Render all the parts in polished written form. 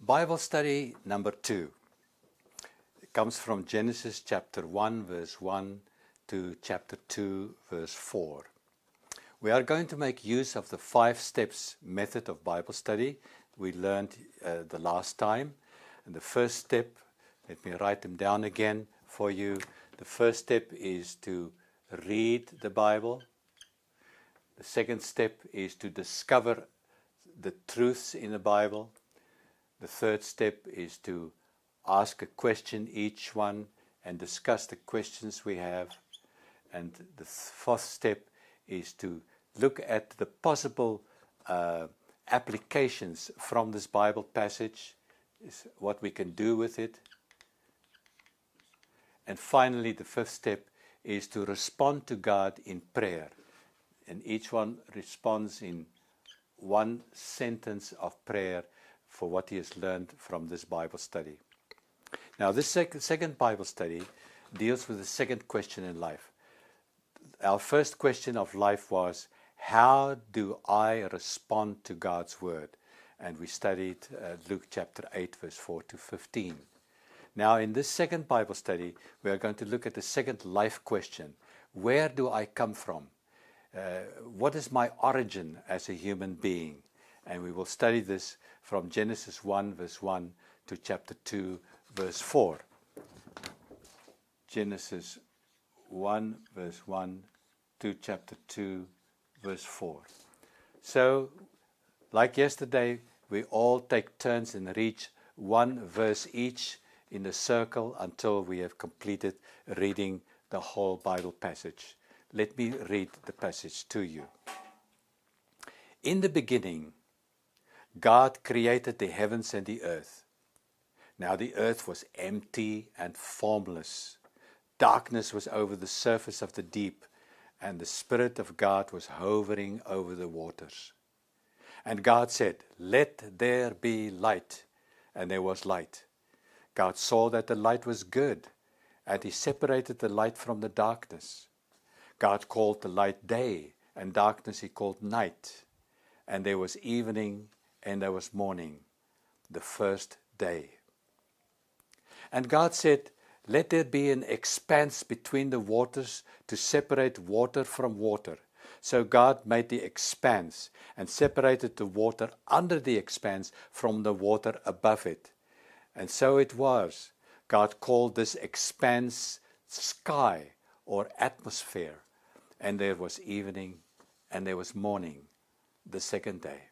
Bible study number 2. It comes from Genesis chapter 1 verse 1 to chapter 2 verse 4. We are going to make use of the 5 steps method of Bible study we learned the last time. And the first step, let me write them down again for you. The first step is to read the Bible. The second step is to discover the truths in the Bible. The third step is to ask a question each one and discuss the questions we have. And the fourth step is to look at the possible applications from this Bible passage, is what we can do with it. And finally, the fifth step is to respond to God in prayer. And each one responds in one sentence of prayer for what he has learned from this Bible study. Now, this second Bible study deals with the second question in life. Our first question of life was, how do I respond to God's word? And we studied Luke chapter 8 verse 4 to 15. Now, in this second Bible study, we are going to look at the second life question. Where do I come from? What is my origin as a human being? And we will study this from Genesis 1 verse 1 to chapter 2 verse 4. Genesis 1 verse 1 to chapter 2 verse 4. So, like yesterday, we all take turns and read one verse each in a circle until we have completed reading the whole Bible passage. Let me read the passage to you. In the beginning, God created the heavens and the earth. Now the earth was empty and formless. Darkness was over the surface of the deep, and the Spirit of God was hovering over the waters. And God said, "Let there be light," and there was light. God saw that the light was good, and he separated the light from the darkness. God called the light day, and darkness he called night. And there was evening, and there was morning, the first day. And God said, "Let there be an expanse between the waters to separate water from water." So God made the expanse and separated the water under the expanse from the water above it. And so it was. God called this expanse sky or atmosphere. And there was evening and there was morning, the second day.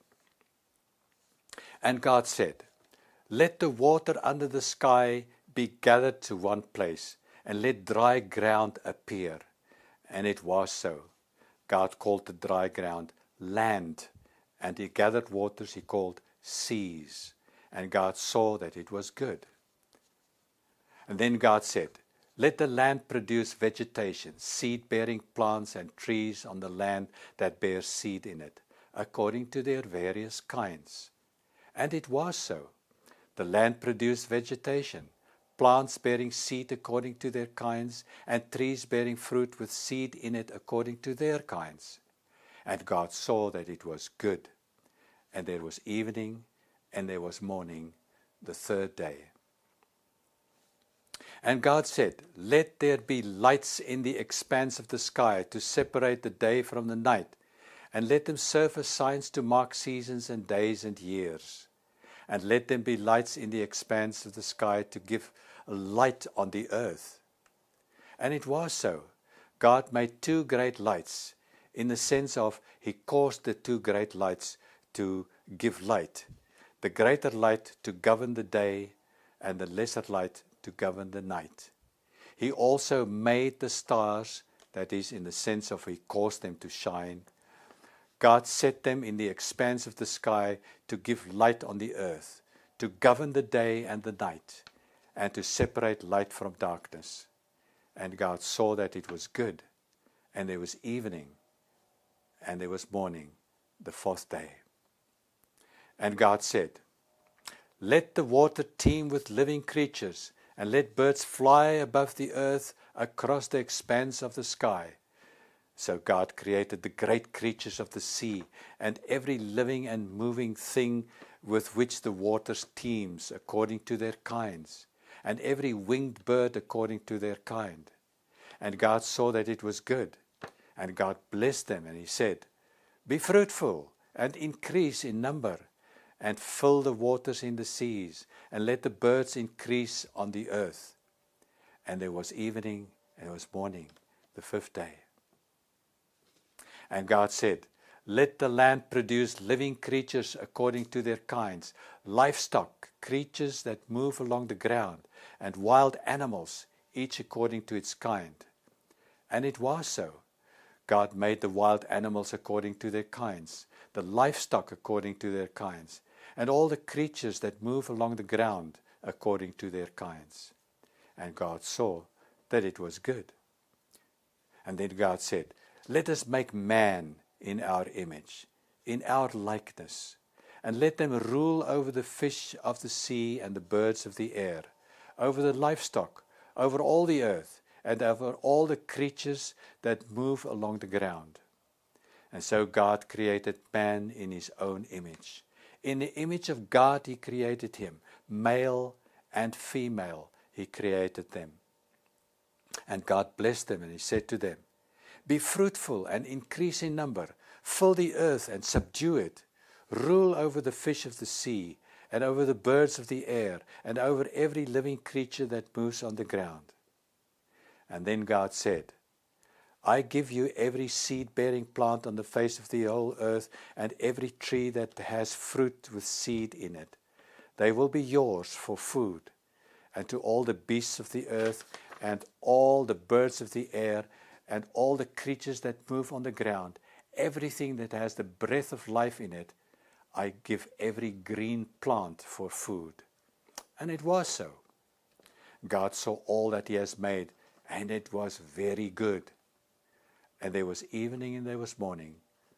And God said, "Let the water under the sky be gathered to one place, and let dry ground appear." And it was so. God called the dry ground land, and the gathered waters he called seas. And God saw that it was good. And then God said, "Let the land produce vegetation, seed-bearing plants and trees on the land that bear seed in it, according to their various kinds." And it was so. The land produced vegetation, plants bearing seed according to their kinds, and trees bearing fruit with seed in it according to their kinds. And God saw that it was good. And there was evening, and there was morning, the third day. And God said, "Let there be lights in the expanse of the sky to separate the day from the night, and let them serve as signs to mark seasons and days and years. And let them be lights in the expanse of the sky to give light on the earth." And it was so. God made 2 great lights, in the sense of he caused the 2 great lights to give light. The greater light to govern the day, and the lesser light to govern the night. He also made the stars, that is, in the sense of he caused them to shine. God set them in the expanse of the sky to give light on the earth, to govern the day and the night, and to separate light from darkness. And God saw that it was good, and there was evening, and there was morning, the 4th day. And God said, "Let the water teem with living creatures, and let birds fly above the earth across the expanse of the sky." So God created the great creatures of the sea, and every living and moving thing with which the waters teems according to their kinds, and every winged bird according to their kind. And God saw that it was good. And God blessed them, and he said, Be fruitful, and increase in number, and fill the waters in the seas, and let the birds increase on the earth. And there was evening, and it was morning, the fifth day. And God said, Let the land produce living creatures according to their kinds, livestock, creatures that move along the ground, and wild animals, each according to its kind. And it was so. God made the wild animals according to their kinds, the livestock according to their kinds, and all the creatures that move along the ground according to their kinds. And God saw that it was good. And then God said, Let us make man in our image, in our likeness, and let them rule over the fish of the sea and the birds of the air, over the livestock, over all the earth, and over all the creatures that move along the ground. And so God created man in his own image. In the image of God he created him, male and female he created them. And God blessed them, and he said to them, Be fruitful and increase in number, fill the earth and subdue it, rule over the fish of the sea, and over the birds of the air, and over every living creature that moves on the ground. And then God said, I give you every seed-bearing plant on the face of the whole earth, and every tree that has fruit with seed in it. They will be yours for food, and to all the beasts of the earth, and all the birds of the air, and all the creatures that move on the ground, everything that has the breath of life in it, I give every green plant for food. And it was so. God saw all that he has made, and it was very good. And there was evening and there was morning,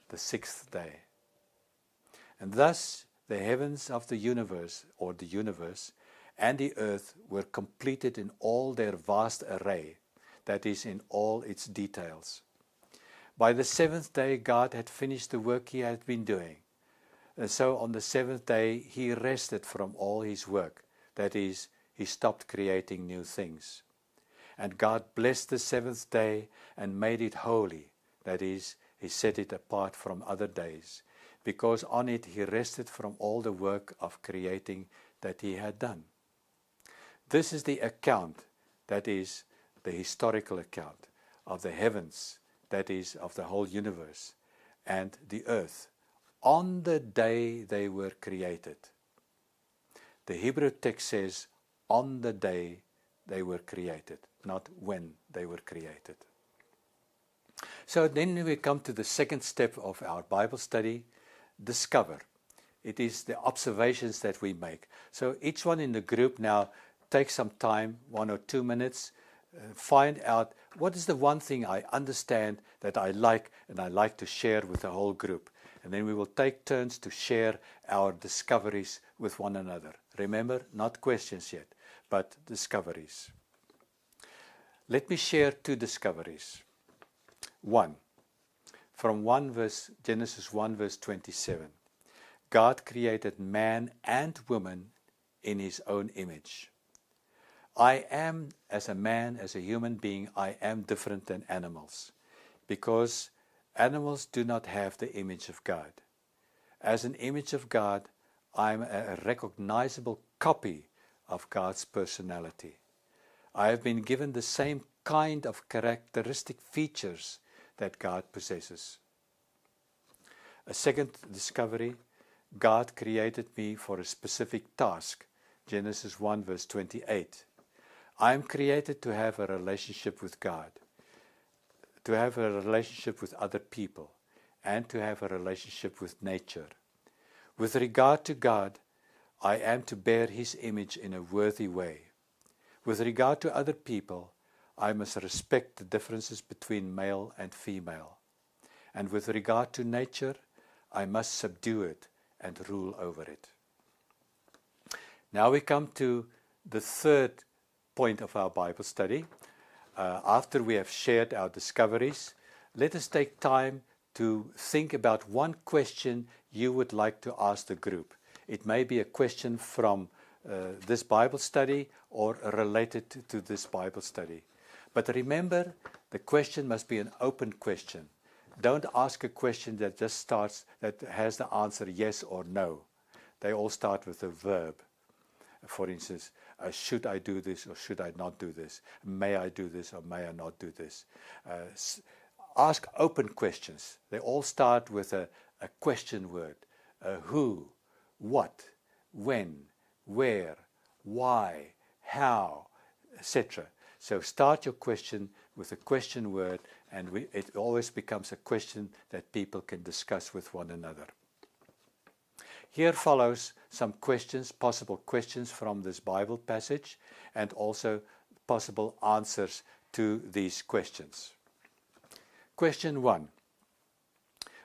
the sixth day. And thus the heavens of the universe, or the universe, and the earth were completed in all their vast array, that is, in all its details. By the seventh day God had finished the work he had been doing. And so on the seventh day he rested from all his work, that is, he stopped creating new things. And God blessed the seventh day and made it holy, that is, he set it apart from other days, because on it he rested from all the work of creating that he had done. This is the account, that is, the historical account of the heavens, that is, of the whole universe, and the earth, on the day they were created. The Hebrew text says, on the day they were created, not when they were created. So then we come to the second step of our Bible study, discover. It is the observations that we make. So each one in the group now take some time, 1 or 2 minutes, find out what is the one thing I understand that I like and I like to share with the whole group. And then we will take turns to share our discoveries with one another. Remember, not questions yet, but discoveries. Let me share 2 discoveries. 1, from Genesis 1 verse 27. God created man and woman in his own image. I am, as a man, as a human being, I am different than animals, because animals do not have the image of God. As an image of God, I'm a recognizable copy of God's personality. I have been given the same kind of characteristic features that God possesses. A second discovery, God created me for a specific task. Genesis 1 verse 28. I am created to have a relationship with God, to have a relationship with other people, and to have a relationship with nature. With regard to God, I am to bear his image in a worthy way. With regard to other people, I must respect the differences between male and female. And with regard to nature, I must subdue it and rule over it. Now we come to the third point of our Bible study. After we have shared our discoveries, let us take time to think about one question you would like to ask the group. It may be a question from this Bible study or related to this Bible study. But remember, the question must be an open question. Don't ask a question that that has the answer yes or no. They all start with a verb. For instance, should I do this or should I not do this? May I do this or may I not do this? Ask open questions. They all start with a question word. Who, what, when, where, why, how, etc. So start your question with a question word, and it always becomes a question that people can discuss with one another. Here follows some questions, possible questions from this Bible passage, and also possible answers to these questions. Question 1.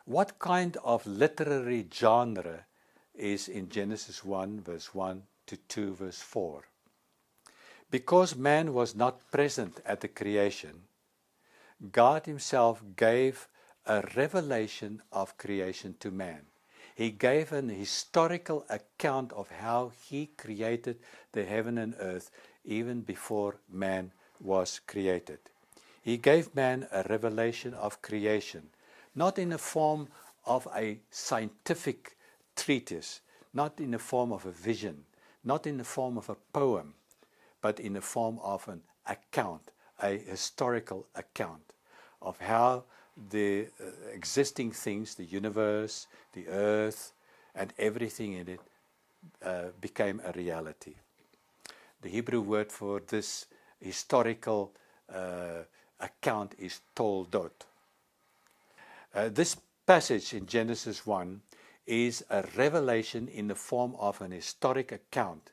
What kind of literary genre is in Genesis 1 verse 1 to 2 verse 4? Because man was not present at the creation, God himself gave a revelation of creation to man. He gave an historical account of how he created the heaven and earth even before man was created. He gave man a revelation of creation, not in the form of a scientific treatise, not in the form of a vision, not in the form of a poem, but in the form of an account, a historical account of how the existing things, the universe, the earth, and everything in it became a reality. The Hebrew word for this historical account is toldot. This passage in Genesis 1 is a revelation in the form of an historic account,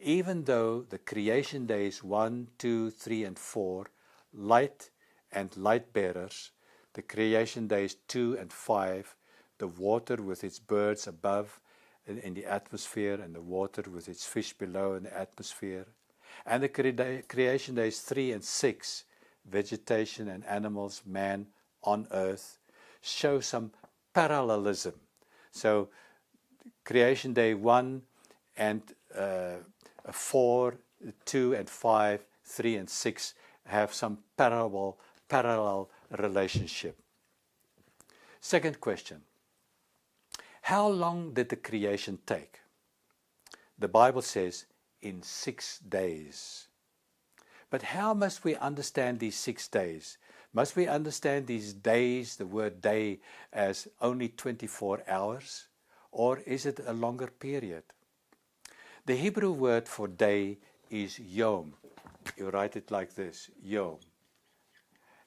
even though the creation days 1, 2, 3, and 4, light and light bearers, the creation days 2 and 5, the water with its birds above in the atmosphere and the water with its fish below in the atmosphere, and the creation days 3 and 6, vegetation and animals, man on earth, show some parallelism. So creation day 1 and 4, 2 and 5, 3 and 6 have some parallel relationship. Second question. How long did the creation take? The Bible says in 6 days. But how must we understand these 6 days? Must we understand these days, the word day, as only 24 hours? Or is it a longer period? The Hebrew word for day is yom. You write it like this, yom.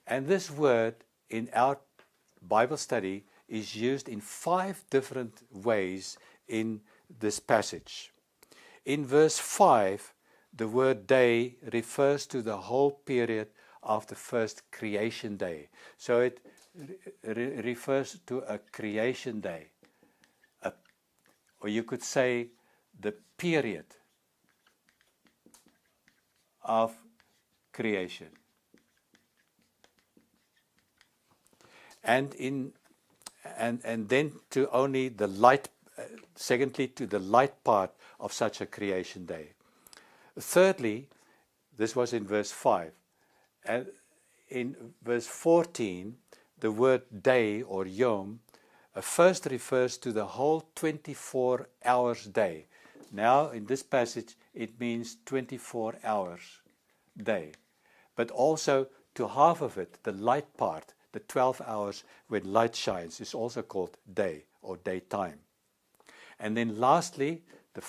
And this word in our Bible study is used in 5 different ways in this passage. In verse 5, the word day refers to the whole period of the first creation day. So it refers to a creation day. Or you could say the period of creation. And then to only the light, secondly to the light part of such a creation day. Thirdly, this was in verse 5. And in verse 14, the word day or yom first refers to the whole 24 hours day. Now in this passage it means 24 hours day. But also to half of it, the light part, the 12 hours when light shines, is also called day or daytime. And then lastly, the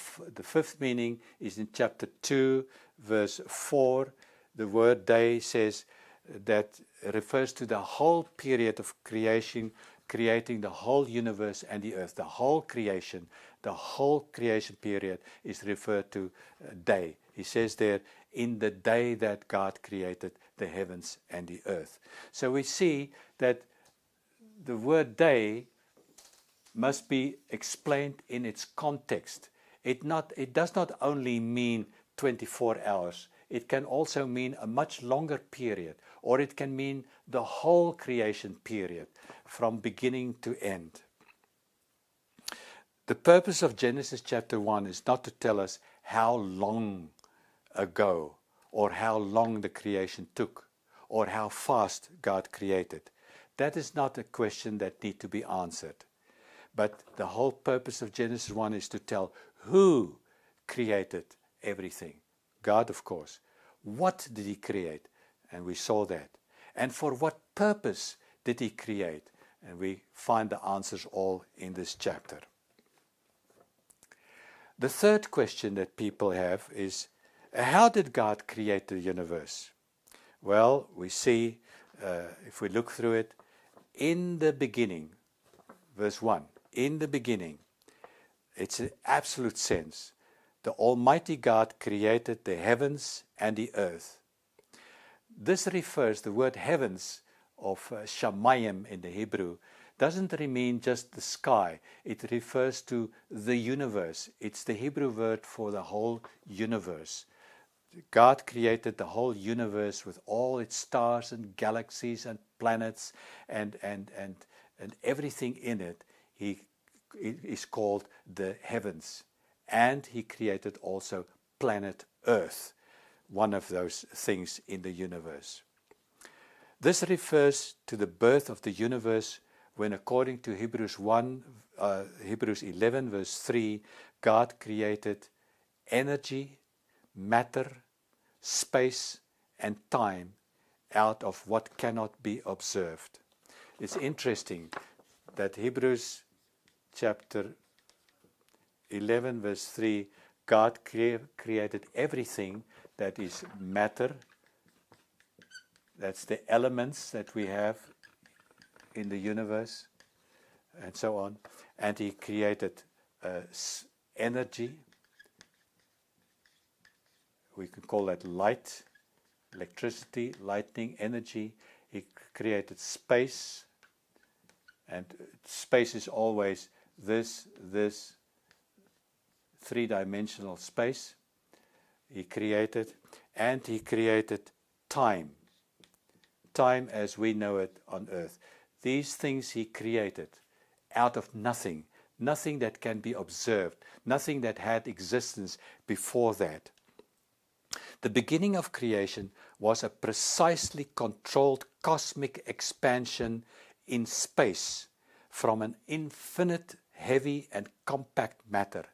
fifth meaning is in chapter 2, verse 4. The word day says that refers to the whole period of creation, creating the whole universe and the earth. The whole creation period is referred to day. He says there, in the day that God created the heavens and the earth. So we see that the word day must be explained in its context. It does not only mean 24 hours. It can also mean a much longer period, or it can mean the whole creation period from beginning to end. The purpose of Genesis chapter 1 is not to tell us how long ago or how long the creation took or how fast God created. That is not a question that needs to be answered. But the whole purpose of Genesis 1 is to tell who created everything. God, of course. What did He create? And we saw that. And for what purpose did He create? And we find the answers all in this chapter. The third question that people have is, how did God create the universe? Well, we see, if we look through it, in the beginning, verse 1, in the beginning, it's an absolute sense. The Almighty God created the heavens and the earth. This refers, the word heavens of shamayim in the Hebrew, doesn't mean just the sky. It refers to the universe. It's the Hebrew word for the whole universe. God created the whole universe with all its stars and galaxies and planets and everything in it. It is called the heavens. And He created also planet Earth, one of those things in the universe. This refers to the birth of the universe when, according to Hebrews 11 verse 3, God created energy, matter, space and time out of what cannot be observed. It's interesting that Hebrews chapter 11 verse 3, God created everything that is matter. That's the elements that we have in the universe and so on. And He created energy. We can call that light, electricity, lightning, energy. He created space. And space is always this three-dimensional space. He created. And He created time. Time as we know it on earth. These things He created out of nothing. Nothing that can be observed. Nothing that had existence before that. The beginning of creation was a precisely controlled cosmic expansion in space from an infinite heavy and compact matter,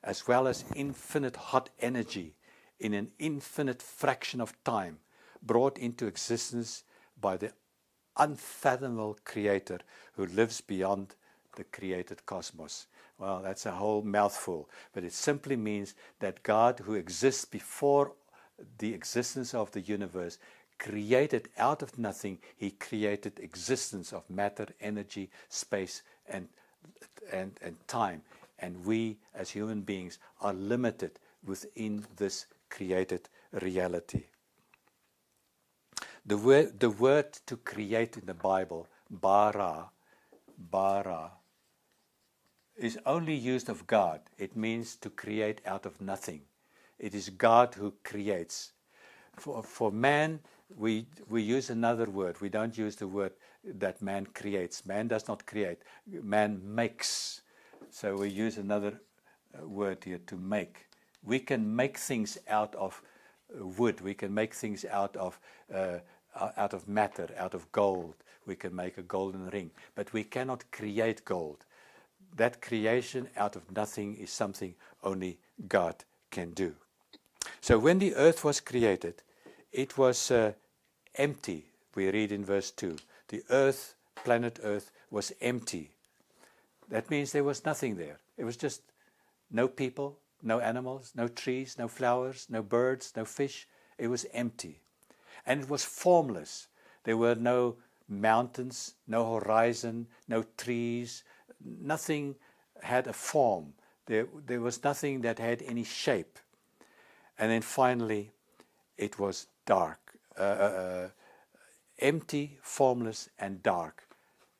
as well as infinite hot energy in an infinite fraction of time, brought into existence by the unfathomable Creator who lives beyond the created cosmos. Well, that's a whole mouthful, but it simply means that God, who exists before the existence of the universe, created out of nothing. He created existence of matter, energy, space, and time. And we, as human beings, are limited within this created reality. The word to create in the Bible, bara, is only used of God. It means to create out of nothing. It is God who creates. For man, we use another word. We don't use the word that man creates. Man does not create. Man makes. So we use another word here, to make. We can make things out of wood. We can make things out of matter, out of gold. We can make a golden ring. But we cannot create gold. That creation out of nothing is something only God can do. So when the earth was created, it was empty. We read in verse 2. The earth, planet Earth, was empty. That means there was nothing there. It was just no people, no animals, no trees, no flowers, no birds, no fish. It was empty. And it was formless. There were no mountains, no horizon, no trees. Nothing had a form. There was nothing that had any shape. And then finally, it was dark, empty, formless, and dark.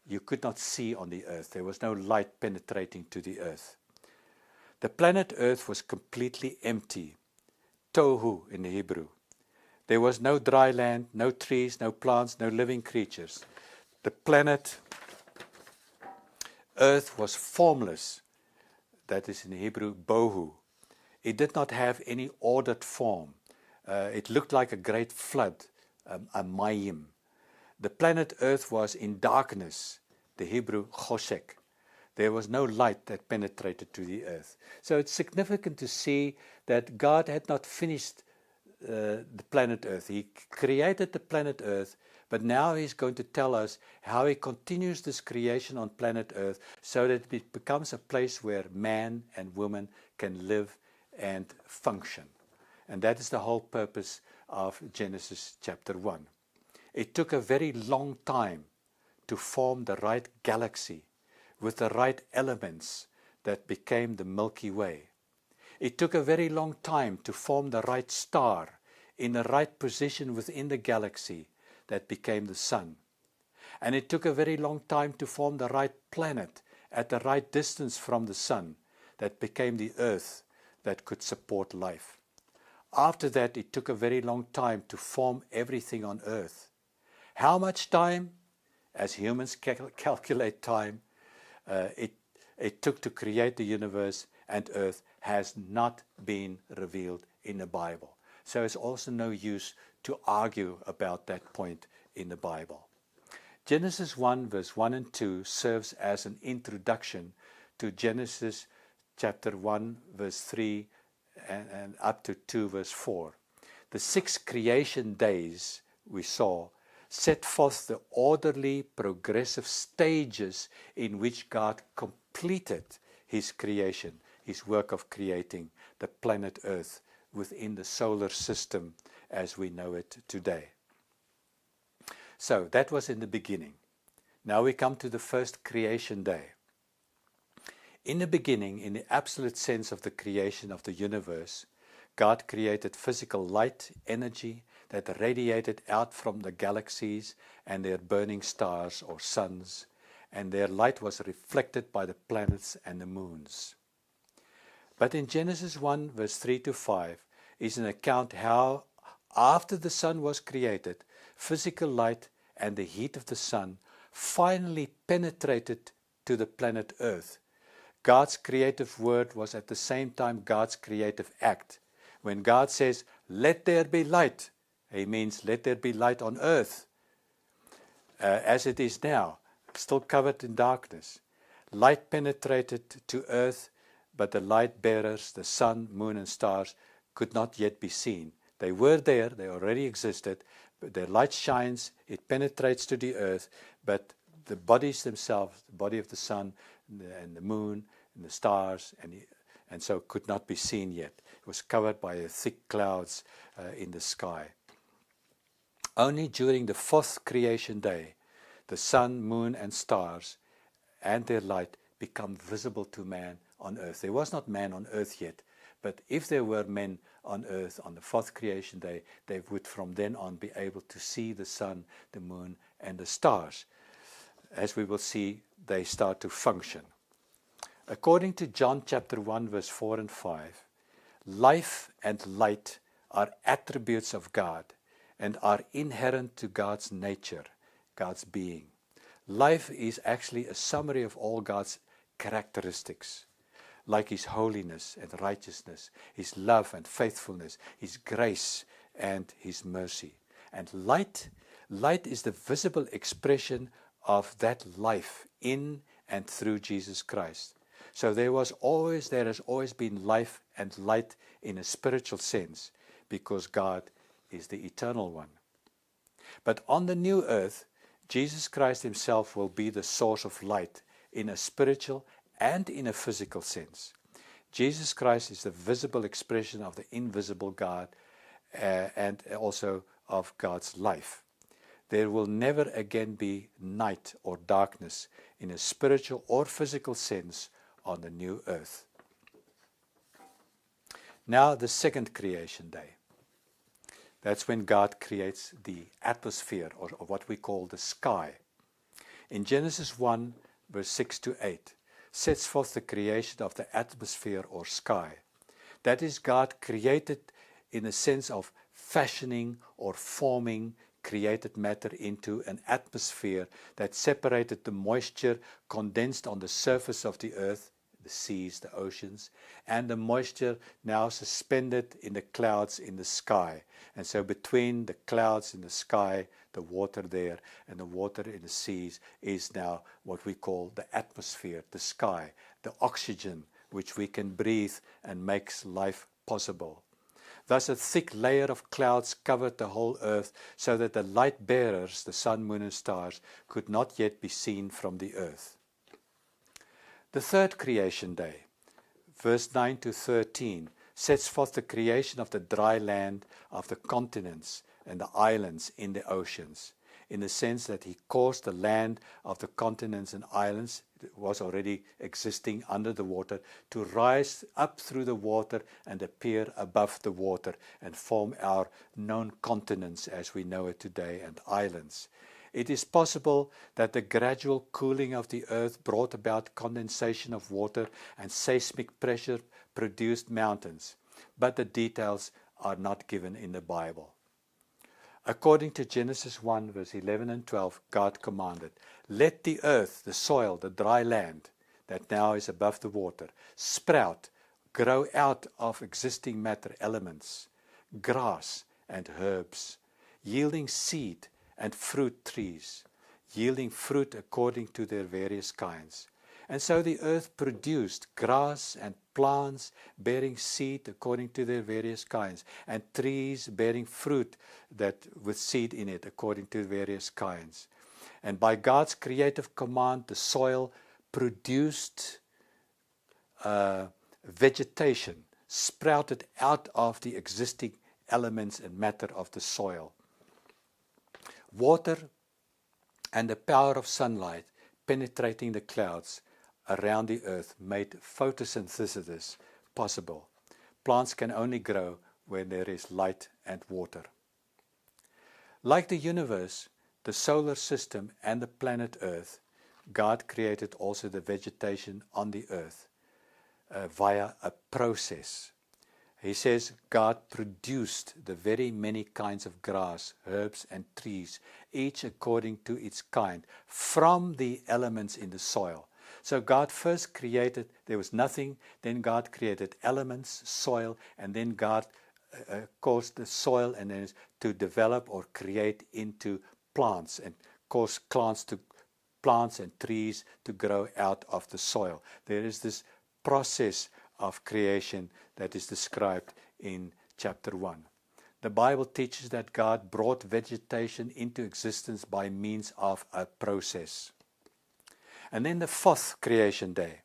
You could not see on the earth. There was no light penetrating to the earth. The planet Earth was completely empty. Tohu in the Hebrew. There was no dry land, no trees, no plants, no living creatures. The planet Earth was formless. that is in Hebrew, bohu. It did not have any ordered form. It looked like a great flood, a mayim. The planet Earth was in darkness, the Hebrew choshek. There was no light that penetrated to the earth. So it's significant to see that God had not finished the planet Earth. He created the planet Earth, but now He's going to tell us how He continues this creation on planet Earth so that it becomes a place where man and woman can live and function. And that is the whole purpose of Genesis chapter 1. It took a very long time to form the right galaxy with the right elements that became the Milky Way. It took a very long time to form the right star in the right position within the galaxy that became the sun. And it took a very long time to form the right planet at the right distance from the sun that became the earth that could support life. After that, it took a very long time to form everything on earth. How much time? As humans calculate time, it took to create the universe and earth has not been revealed in the Bible. So it's also no use to argue about that point in the Bible. Genesis 1 verse 1 and 2 serves as an introduction to Genesis chapter 1 verse 3 and up to 2 verse 4. The 6 creation days we saw set forth the orderly, progressive stages in which God completed His creation, His work of creating the planet Earth within the solar system as we know it today. So that was in the beginning. Now we come to the first creation day. In the beginning, in the absolute sense of the creation of the universe, God created physical light, energy, that radiated out from the galaxies and their burning stars or suns, and their light was reflected by the planets and the moons. But in Genesis 1 verse 3 to 5 is an account how after the sun was created, physical light and the heat of the sun finally penetrated to the planet Earth. God's creative word was at the same time God's creative act. When God says, "Let there be light," He means let there be light on earth, as it is now, still covered in darkness. Light penetrated to earth, but the light bearers, the sun, moon, and stars, could not yet be seen. They were there, they already existed, but their light shines, it penetrates to the earth, but the bodies themselves, the body of the sun and the moon and the stars, and so could not be seen yet. It was covered by thick clouds in the sky. Only during the 4th creation day, the sun, moon, and stars and their light become visible to man on earth. There was not man on earth yet, but if there were men on earth on the 4th creation day, they would from then on be able to see the sun, the moon, and the stars. As we will see, they start to function. According to John chapter 1 verse 4 and 5, life and light are attributes of God and are inherent to God's nature, God's being. Life is actually a summary of all God's characteristics, like His holiness and righteousness, His love and faithfulness, His grace and His mercy. And light is the visible expression of that life in and through Jesus Christ. So there has always been life and light in a spiritual sense, because God is the eternal one. But on the new earth, Jesus Christ Himself will be the source of light in a spiritual and in a physical sense. Jesus Christ is the visible expression of the invisible God and also of God's life. There will never again be night or darkness in a spiritual or physical sense on the new earth. Now the second creation day. That's when God creates the atmosphere, or what we call the sky. In Genesis 1 verse 6 to 8 sets forth the creation of the atmosphere or sky. That is, God created in a sense of fashioning or forming created matter into an atmosphere that separated the moisture condensed on the surface of the earth, the seas, the oceans, and the moisture now suspended in the clouds in the sky. And so between the clouds in the sky, the water there, and the water in the seas is now what we call the atmosphere, the sky, the oxygen which we can breathe and makes life possible. Thus a thick layer of clouds covered the whole earth, so that the light bearers, the sun, moon and stars, could not yet be seen from the earth. The third creation day, verse 9 to 13, sets forth the creation of the dry land, of the continents and the islands in the oceans, in the sense that he caused the land of the continents and islands, it was already existing under the water, to rise up through the water and appear above the water and form our known continents as we know it today, and islands. It is possible that the gradual cooling of the earth brought about condensation of water, and seismic pressure produced mountains, but the details are not given in the Bible. According to Genesis 1, verse 11 and 12, God commanded, "Let the earth, the soil, the dry land, that now is above the water, sprout, grow out of existing matter elements, grass and herbs, yielding seed and fruit trees, yielding fruit according to their various kinds." And so the earth produced grass and plants bearing seed according to their various kinds, and trees bearing fruit that with seed in it according to various kinds. And by God's creative command, the soil produced vegetation, sprouted out of the existing elements and matter of the soil. Water and the power of sunlight penetrating the clouds around the earth made photosynthesis possible. Plants can only grow when there is light and water. Like the universe, the solar system and the planet Earth, God created also the vegetation on the earth via a process. He says God produced the very many kinds of grass, herbs and trees, each according to its kind, from the elements in the soil. So God first created, there was nothing, then God created elements, soil, and then God caused the soil and then to develop or create into plants, and caused plants and trees to grow out of the soil. There is this process of creation that is described in chapter 1. The Bible teaches that God brought vegetation into existence by means of a process. And then the fourth creation day,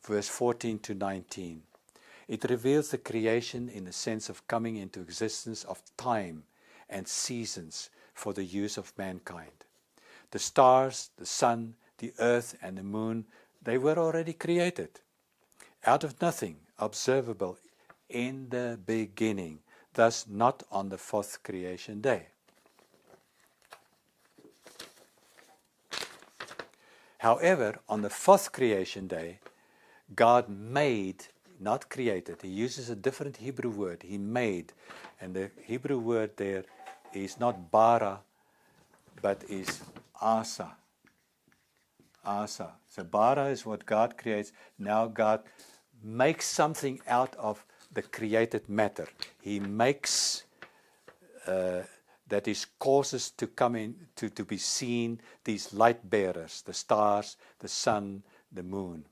verse 14 to 19. It reveals the creation in the sense of coming into existence of time and seasons for the use of mankind. The stars, the sun, the earth and the moon, they were already created out of nothing, observable in the beginning, thus not on the fourth creation day. However, on the fourth creation day, God made, not created. He uses a different Hebrew word. He made. And the Hebrew word there is not bara, but is asa. Asa. So bara is what God creates. Now God makes something out of the created matter. He makes that is causes to come in, to be seen, these light bearers, the stars, the sun, the moon.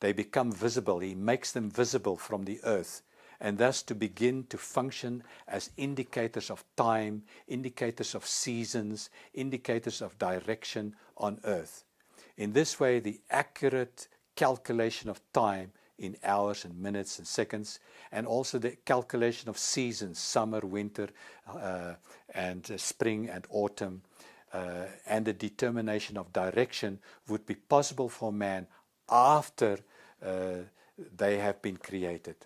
They become visible. He makes them visible from the earth, and thus to begin to function as indicators of time, indicators of seasons, indicators of direction on earth. In this way, the accurate calculation of time in hours and minutes and seconds, and also the calculation of seasons, summer, winter, and spring and autumn, and the determination of direction would be possible for man after they have been created.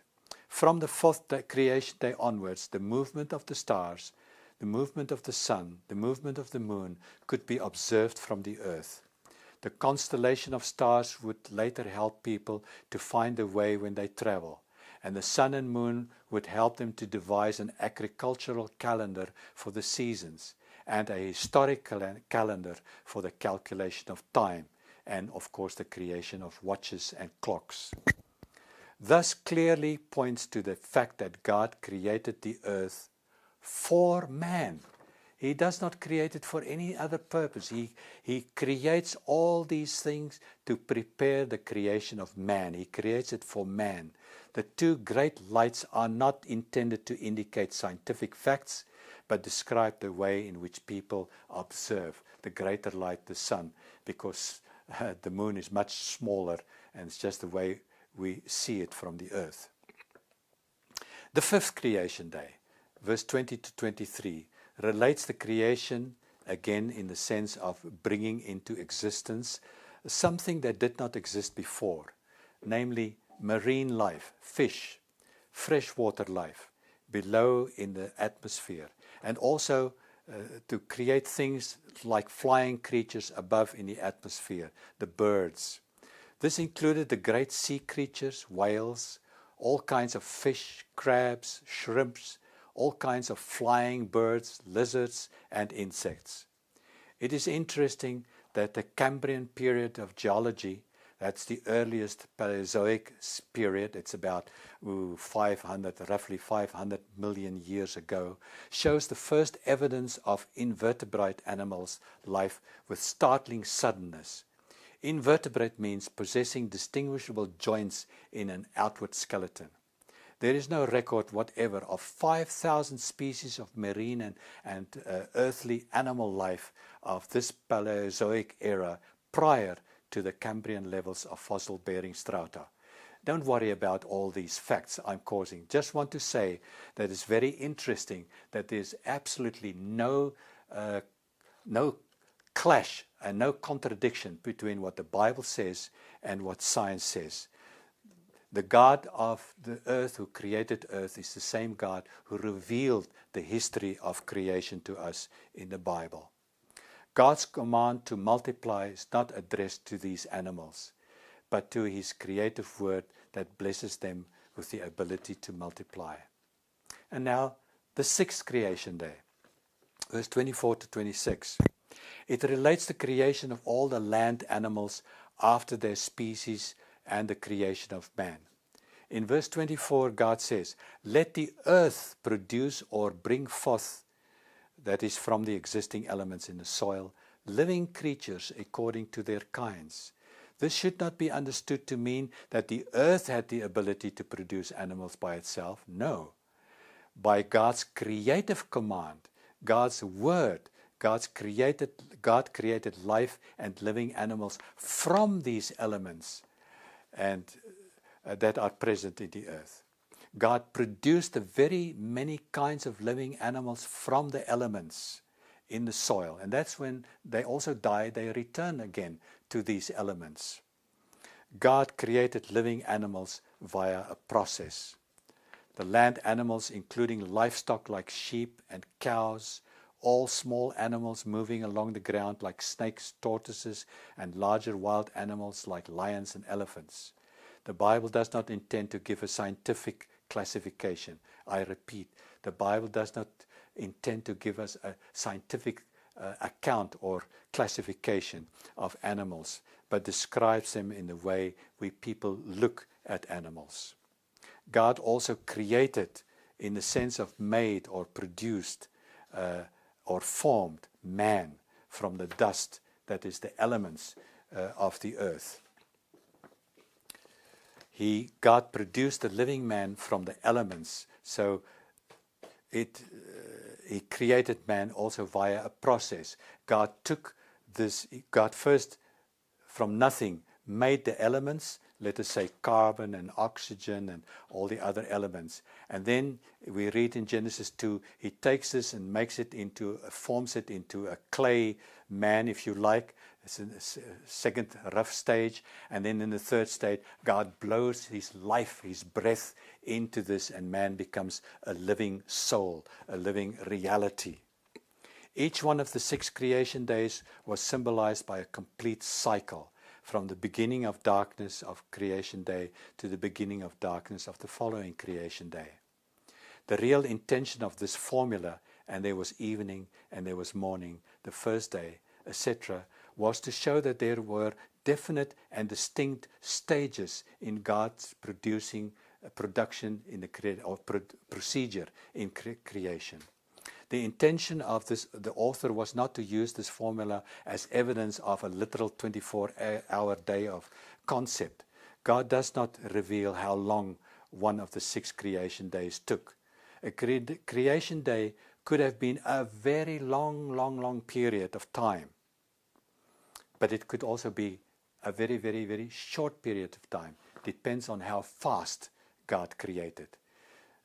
From the fourth creation day onwards, the movement of the stars, the movement of the sun, the movement of the moon could be observed from the earth. The constellation of stars would later help people to find a way when they travel, and the sun and moon would help them to devise an agricultural calendar for the seasons and a historic calendar for the calculation of time. and of course the creation of watches and clocks. Thus clearly points to the fact that God created the earth for man. He does not create it for any other purpose. He creates all these things to prepare the creation of man. He creates it for man. The two great lights are not intended to indicate scientific facts, but describe the way in which people observe the greater light, the sun, because the moon is much smaller, and it's just the way we see it from the earth. The fifth creation day, verse 20 to 23, relates the creation again in the sense of bringing into existence something that did not exist before, namely marine life, fish, freshwater life below in the atmosphere, and also to create things like flying creatures above in the atmosphere, the birds. This included the great sea creatures, whales, all kinds of fish, crabs, shrimps, all kinds of flying birds, lizards, and insects. It is interesting that the Cambrian period of geology, that's the earliest Paleozoic period, it's about roughly 500 million years ago, shows the first evidence of invertebrate animals' life with startling suddenness. Invertebrate means possessing distinguishable joints in an outward skeleton. There is no record whatever of 5,000 species of marine and earthly animal life of this Paleozoic era prior to the Cambrian levels of fossil-bearing strata. Don't worry about all these facts I'm causing. Just want to say that it's very interesting that there's absolutely no clash and no contradiction between what the Bible says and what science says. The God of the earth who created earth is the same God who revealed the history of creation to us in the Bible. God's command to multiply is not addressed to these animals, but to his creative word that blesses them with the ability to multiply. And now, the sixth creation day, verse 24 to 26. It relates the creation of all the land animals after their species and the creation of man. In verse 24, God says, "Let the earth produce or bring forth," that is from the existing elements in the soil, "living creatures according to their kinds." This should not be understood to mean that the earth had the ability to produce animals by itself. No. By God's creative command, God's word, God created life and living animals from these elements and that are present in the earth. God produced the very many kinds of living animals from the elements in the soil. And that's when they also die, they return again to these elements. God created living animals via a process. The land animals, including livestock like sheep and cows, all small animals moving along the ground like snakes, tortoises, and larger wild animals like lions and elephants. The Bible does not intend to give a scientific classification. I repeat, the Bible does not intend to give us a scientific account or classification of animals, but describes them in the way we people look at animals. God also created, in the sense of made or produced or formed, man from the dust, that is the elements of the earth. God produced the living man from the elements, so he created man also via a process. God first from nothing made the elements, let us say carbon and oxygen and all the other elements. And then we read in Genesis 2, he takes this and forms it into a clay man, if you like. It's in the second rough stage. And then in the third stage, God blows his life, his breath into this, and man becomes a living soul, a living reality. Each one of the 6 creation days was symbolized by a complete cycle, from the beginning of darkness of creation day to the beginning of darkness of the following creation day. The real intention of this formula, and there was evening and there was morning, the first day, etc., was to show that there were definite and distinct stages in God's production in the procedure in creation. The intention of the author was not to use this formula as evidence of a literal 24-hour day of concept. God does not reveal how long one of the 6 creation days took. A creation day could have been a very long period of time. But it could also be a very, very, very short period of time. Depends on how fast God created.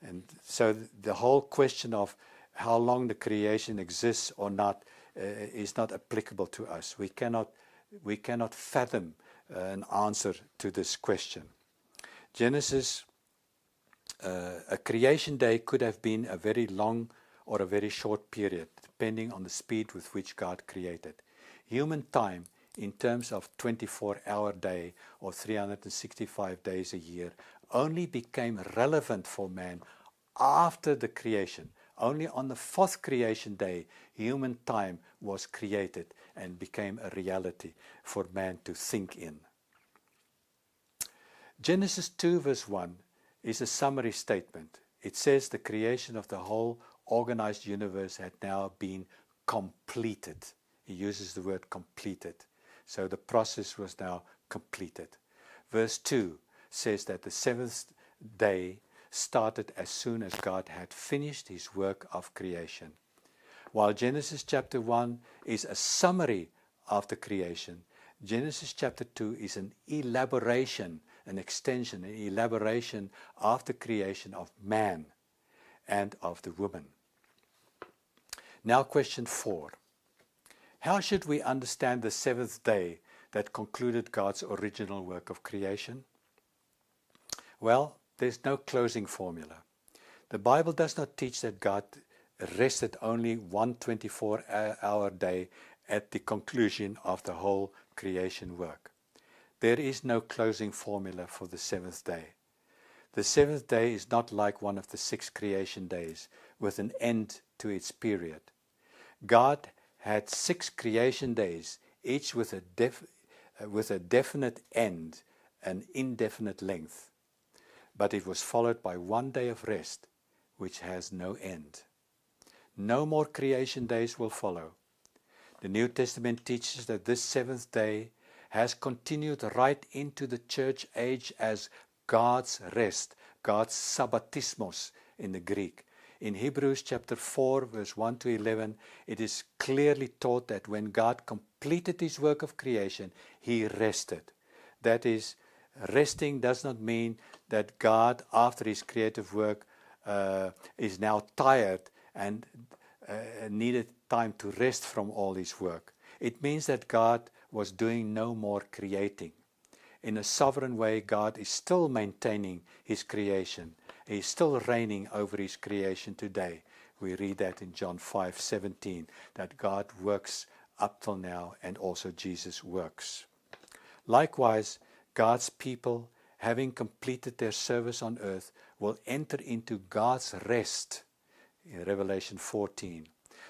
And so the whole question of how long the creation exists or not is not applicable to us. We cannot fathom an answer to this question. Genesis, a creation day could have been a very long or a very short period, depending on the speed with which God created. Human time, in terms of 24-hour day or 365 days a year, only became relevant for man after the creation. Only on the 4th creation day, human time was created and became a reality for man to think in. Genesis 2 verse 1 is a summary statement. It says the creation of the whole organized universe had now been completed. He uses the word completed. So the process was now completed. Verse 2 says that the 7th day started as soon as God had finished his work of creation. While Genesis chapter 1 is a summary of the creation, Genesis chapter 2 is an elaboration, an extension, an elaboration of the creation of man and of the woman. Now question 4. How should we understand the 7th day that concluded God's original work of creation? Well, there's no closing formula. The Bible does not teach that God rested only one 24-hour day at the conclusion of the whole creation work. There is no closing formula for the 7th day. The 7th day is not like one of the 6 creation days with an end to its period. God had 6 creation days, each with a definite end and indefinite length. But it was followed by one day of rest, which has no end. No more creation days will follow. The New Testament teaches that this 7th day has continued right into the church age as God's rest, God's sabbatismos in the Greek. In Hebrews chapter 4, verse 1 to 11, it is clearly taught that when God completed his work of creation, he rested. That is, resting does not mean that God, after his creative work, is now tired and needed time to rest from all his work. It means that God was doing no more creating. In a sovereign way, God is still maintaining his creation. He is still reigning over his creation today. We read that in John 5:17, that God works up till now and also Jesus works. Likewise, God's people, having completed their service on earth, will enter into God's rest in Revelation 14.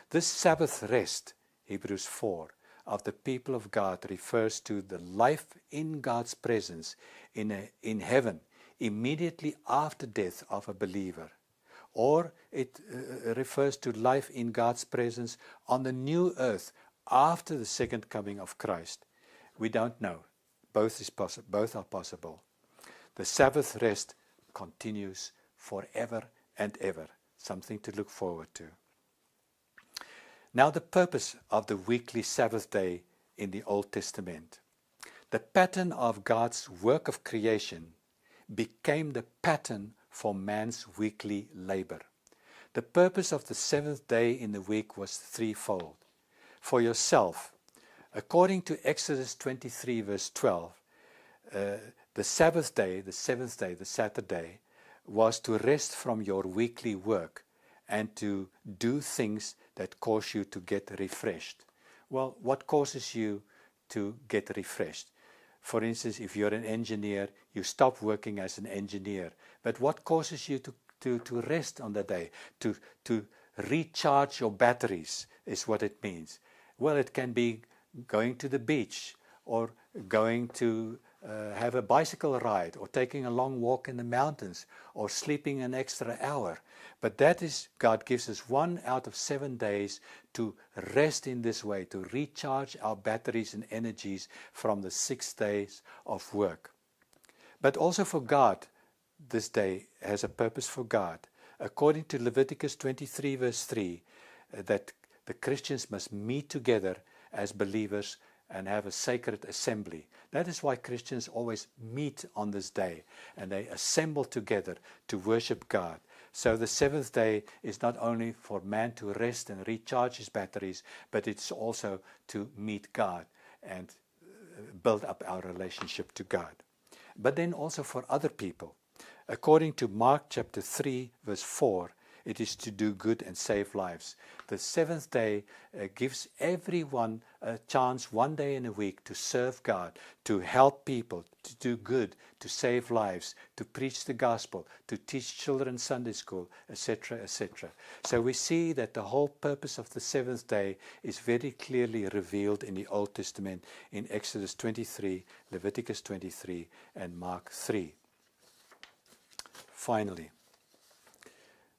This Sabbath rest, Hebrews 4, of the people of God refers to the life in God's presence in heaven immediately after death of a believer. Or it refers to life in God's presence on the new earth after the second coming of Christ. We don't know. Both are possible. The Sabbath rest continues forever and ever. Something to look forward to. Now the purpose of the weekly Sabbath day in the Old Testament. The pattern of God's work of creation became the pattern for man's weekly labor. The purpose of the 7th day in the week was threefold. For yourself, according to Exodus 23 verse 12, the Sabbath day, the 7th day, the Saturday, was to rest from your weekly work and to do things that cause you to get refreshed. Well, what causes you to get refreshed? For instance, if you're an engineer, you stop working as an engineer. But what causes you to rest on the day? To recharge your batteries is what it means. Well, it can be going to the beach or going to have a bicycle ride, or taking a long walk in the mountains, or sleeping an extra hour. But that is, God gives us 1 out of 7 days to rest in this way, to recharge our batteries and energies from the 6 days of work. But also for God, this day has a purpose for God. According to Leviticus 23 verse 3, that the Christians must meet together as believers and have a sacred assembly. That is why Christians always meet on this day, and they assemble together to worship God. So the 7th day is not only for man to rest and recharge his batteries, but it's also to meet God and build up our relationship to God. But then also for other people. According to Mark chapter 3 verse 4, it is to do good and save lives. The 7th day gives everyone a chance 1 day in a week to serve God, to help people, to do good, to save lives, to preach the gospel, to teach children Sunday school, etc., etc. So we see that the whole purpose of the 7th day is very clearly revealed in the Old Testament in Exodus 23, Leviticus 23, and Mark 3. Finally,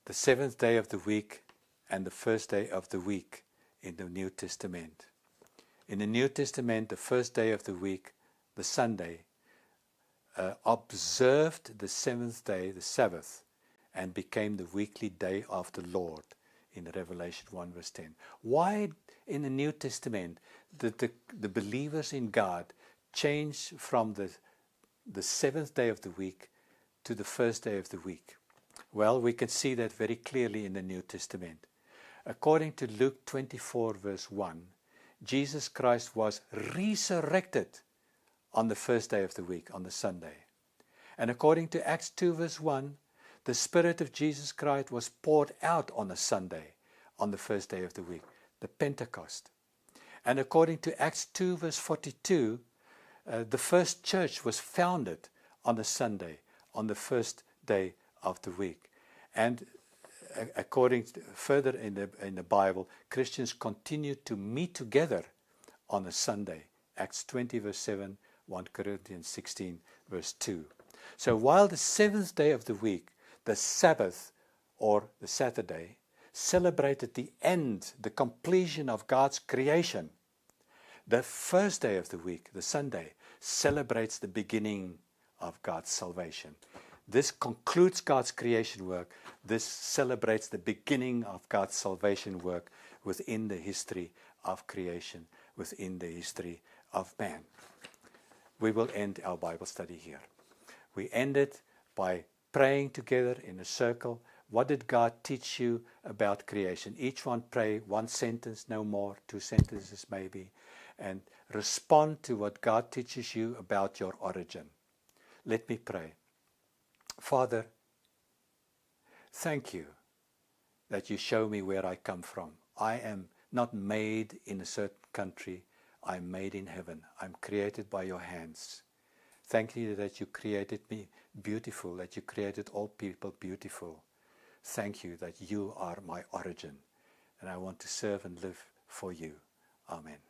the 7th day of the week and the first day of the week in the New Testament. In the New Testament, the first day of the week, the Sunday, observed the 7th day, the Sabbath, and became the weekly day of the Lord in Revelation 1 verse 10. Why in the New Testament did the believers in God change from the 7th day of the week to the first day of the week? Well, we can see that very clearly in the New Testament. According to Luke 24 verse 1, Jesus Christ was resurrected on the first day of the week, on the Sunday. And according to Acts 2 verse 1, the Spirit of Jesus Christ was poured out on a Sunday, on the first day of the week, the Pentecost. And according to Acts 2 verse 42, the first church was founded on a Sunday, on the first day of the week. And according to, further in the Bible, Christians continue to meet together on a Sunday. Acts 20 verse 7, 1 Corinthians 16 verse 2. So while the 7th day of the week, the Sabbath or the Saturday, celebrated the end, the completion of God's creation, the first day of the week, the Sunday, celebrates the beginning of God's salvation. This concludes God's creation work. This celebrates the beginning of God's salvation work within the history of creation, within the history of man. We will end our Bible study here. We end it by praying together in a circle. What did God teach you about creation? Each one pray 1 sentence, no more, 2 sentences maybe, and respond to what God teaches you about your origin. Let me pray. Father, thank you that you show me where I come from. I am not made in a certain country. I'm made in heaven. I'm created by your hands. Thank you that you created me beautiful, that you created all people beautiful. Thank you that you are my origin, and I want to serve and live for you. Amen.